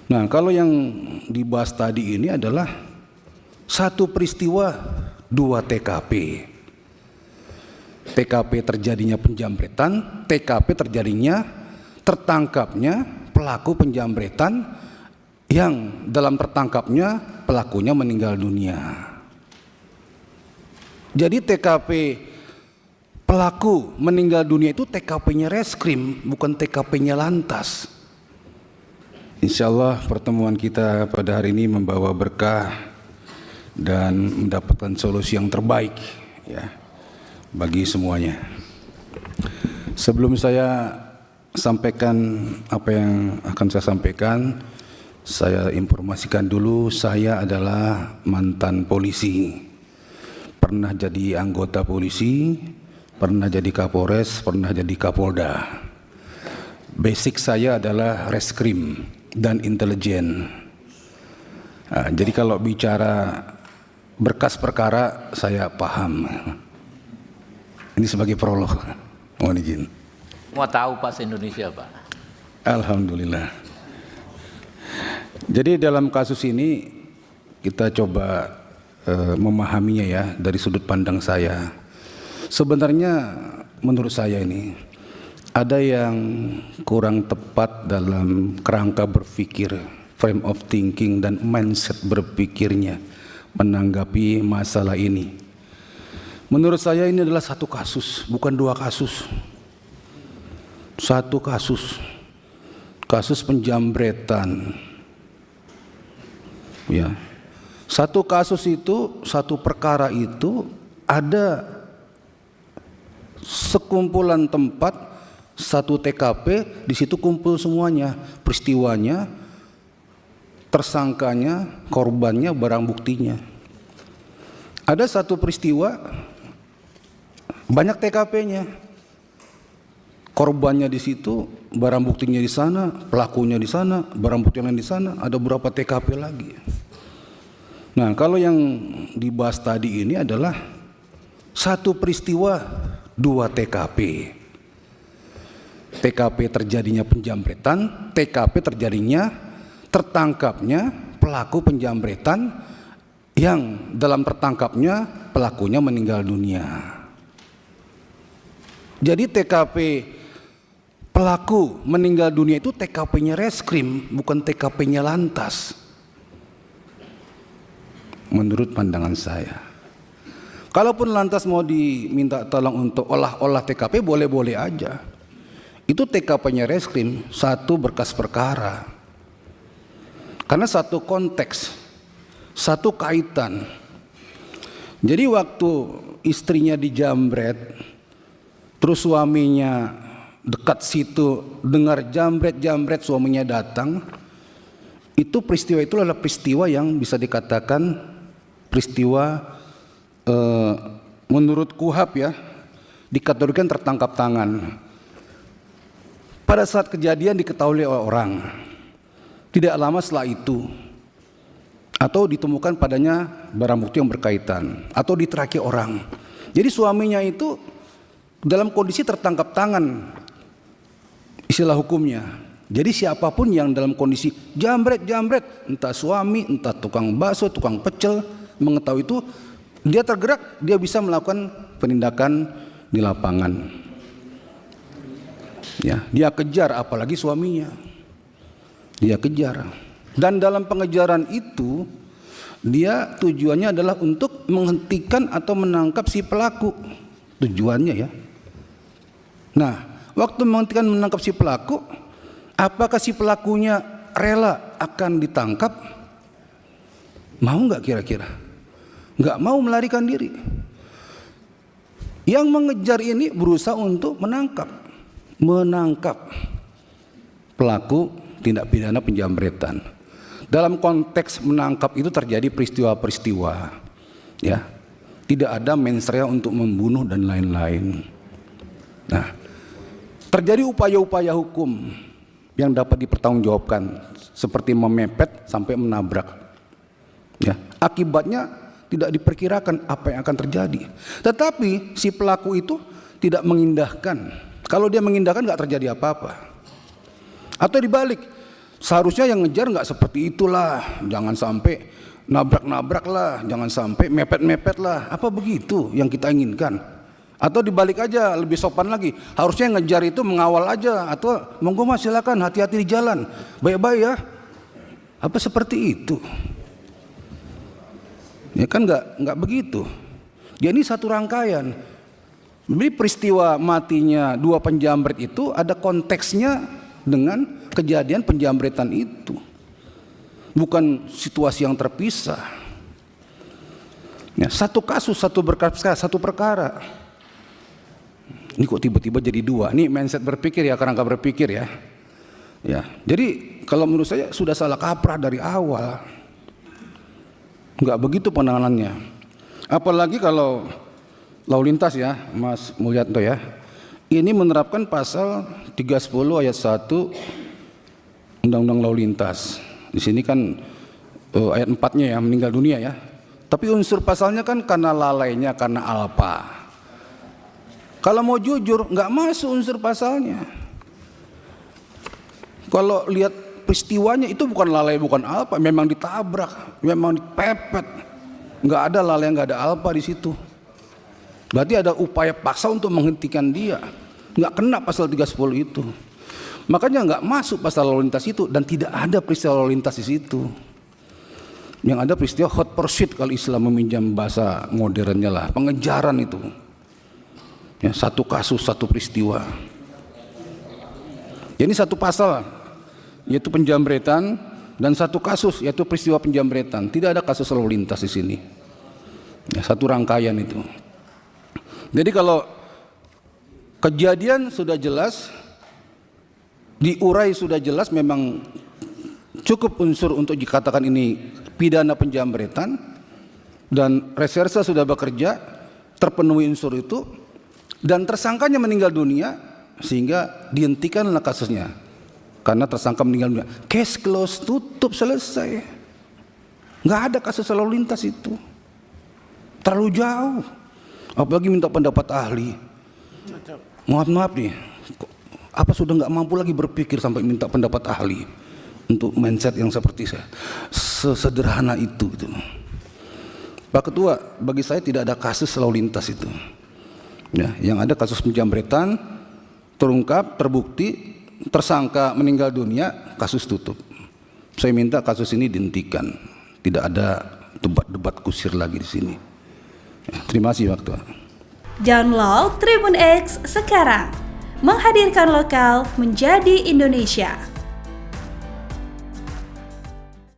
Nah, kalau yang dibahas tadi ini adalah satu peristiwa, dua TKP. TKP terjadinya penjambretan, TKP terjadinya tertangkapnya pelaku penjambretan yang dalam tertangkapnya pelakunya meninggal dunia. Jadi TKP pelaku meninggal dunia itu TKP-nya reskrim, bukan TKP-nya lantas. Insya Allah pertemuan kita pada hari ini membawa berkah dan mendapatkan solusi yang terbaik ya bagi semuanya. Sebelum saya sampaikan apa yang akan saya sampaikan, saya informasikan dulu saya adalah mantan polisi. Pernah jadi anggota polisi, pernah jadi Kapolres, pernah jadi Kapolda. Basic saya adalah reskrim dan intelijen. Nah, jadi kalau bicara berkas perkara saya paham. Ini sebagai prolog. Mohon izin. Mau tahu Pak se-Indonesia Pak? Alhamdulillah. Jadi dalam kasus ini kita coba memahaminya ya dari sudut pandang saya. Sebenarnya menurut saya ini ada yang kurang tepat dalam kerangka berpikir, frame of thinking dan mindset berpikirnya menanggapi masalah ini. Menurut saya ini adalah satu kasus, bukan dua kasus. Satu kasus. Kasus penjambretan. Ya. Satu kasus itu, satu perkara itu ada sekumpulan tempat, satu TKP, di situ kumpul semuanya, peristiwanya, tersangkanya, korbannya, barang buktinya. Ada satu peristiwa, banyak TKP-nya, korbannya di situ, barang buktinya di sana, pelakunya di sana, barang buktinya di sana, ada beberapa TKP lagi. Nah, kalau yang dibahas tadi ini adalah satu peristiwa, dua TKP. TKP terjadinya penjambretan, TKP terjadinya tertangkapnya pelaku penjambretan yang dalam tertangkapnya pelakunya meninggal dunia. Jadi TKP pelaku meninggal dunia itu TKP-nya reskrim, bukan TKP-nya lantas. Menurut pandangan saya. Kalaupun lantas mau diminta tolong untuk olah TKP, boleh-boleh aja. Itu TKP-nya reskrim, satu berkas perkara. Karena satu konteks, satu kaitan. Jadi waktu istrinya dijambret, terus suaminya dekat situ dengar jambret suaminya datang, itu peristiwa itu adalah peristiwa yang bisa dikatakan peristiwa menurut KUHP ya, dikategorikan tertangkap tangan. Pada saat kejadian diketahui oleh orang, tidak lama setelah itu, atau ditemukan padanya barang bukti yang berkaitan, atau diteraki orang. Jadi suaminya itu dalam kondisi tertangkap tangan, istilah hukumnya. Jadi siapapun yang dalam kondisi jambret, entah suami, entah tukang bakso, tukang pecel, mengetahui itu, dia tergerak, dia bisa melakukan penindakan di lapangan. Ya, dia kejar, apalagi suaminya. Dia kejar. Dan dalam pengejaran itu, dia tujuannya adalah untuk menghentikan atau menangkap si pelaku. Tujuannya ya. Nah, waktu menghentikan menangkap si pelaku, apakah si pelakunya rela akan ditangkap? Mau nggak kira-kira? Nggak mau melarikan diri. Yang mengejar ini berusaha untuk menangkap pelaku tindak pidana penjambretan. Dalam konteks menangkap itu terjadi peristiwa-peristiwa, ya, tidak ada mens rea untuk membunuh dan lain-lain. Nah, terjadi upaya-upaya hukum yang dapat dipertanggungjawabkan, seperti memepet sampai menabrak. Ya, akibatnya tidak diperkirakan apa yang akan terjadi. Tetapi si pelaku itu tidak mengindahkan. Kalau dia mengindahkan nggak terjadi apa-apa. Atau dibalik, Seharusnya yang ngejar nggak seperti itulah, jangan sampai nabrak-nabrak lah, jangan sampai mepet-mepet lah. Apa begitu yang kita inginkan? Atau dibalik aja, lebih sopan lagi, harusnya yang ngejar itu mengawal aja, atau monggo mas silakan hati-hati di jalan, baik-baik ya. Apa seperti itu? Ya kan nggak begitu. Ya ini satu rangkaian. Jadi peristiwa matinya dua penjamret itu ada konteksnya dengan kejadian penjamretan itu. Bukan situasi yang terpisah. Ya, satu kasus, satu perkara. Ini kok tiba-tiba jadi dua? Ini mindset berpikir ya, kerangka berpikir ya. Ya, jadi kalau menurut saya sudah salah kaprah dari awal. Enggak begitu penanganannya. Apalagi kalau lalu lintas ya, Mas Mulyanto ya. Ini menerapkan pasal 310 ayat 1 Undang-Undang Lalu Lintas. Di sini kan ayat 4-nya ya, meninggal dunia ya. Tapi unsur pasalnya kan karena lalainya, karena alpa. Kalau mau jujur, nggak masuk unsur pasalnya. Kalau lihat peristiwanya itu bukan lalai, bukan alpa, memang ditabrak, memang dipepet. Nggak ada lalai, nggak ada alpa di situ. Berarti ada upaya paksa untuk menghentikan dia. Nggak kena pasal 310 itu. Makanya nggak masuk pasal lalu lintas itu, dan tidak ada peristiwa lalu lintas di situ. Yang ada peristiwa hot pursuit kalau Islam meminjam bahasa modernnya lah, pengejaran itu. Ya, satu kasus, satu peristiwa. Jadi satu pasal yaitu penjamretan dan satu kasus yaitu peristiwa penjamretan. Tidak ada kasus lalu lintas di sini. Ya, satu rangkaian itu. Jadi kalau kejadian sudah jelas, diurai sudah jelas, memang cukup unsur untuk dikatakan ini pidana penjamretan, dan reserse sudah bekerja, terpenuhi unsur itu, dan tersangkanya meninggal dunia, sehingga dihentikanlah kasusnya karena tersangka meninggal dunia. Case close, tutup, selesai. Nggak ada kasus lalu lintas itu, terlalu jauh. Apalagi minta pendapat ahli. Maaf nih, apa sudah nggak mampu lagi berpikir sampai minta pendapat ahli untuk mindset yang seperti saya, sesederhana itu gitu. Pak Ketua, bagi saya tidak ada kasus lalu lintas itu. Ya, yang ada kasus penjamretan, terungkap, terbukti, tersangka meninggal dunia, kasus tutup. Saya minta kasus ini dihentikan, tidak ada debat-debat kusir lagi di sini. Ya, terima kasih Pak Ketua. Download Tribun X sekarang, menghadirkan lokal menjadi Indonesia.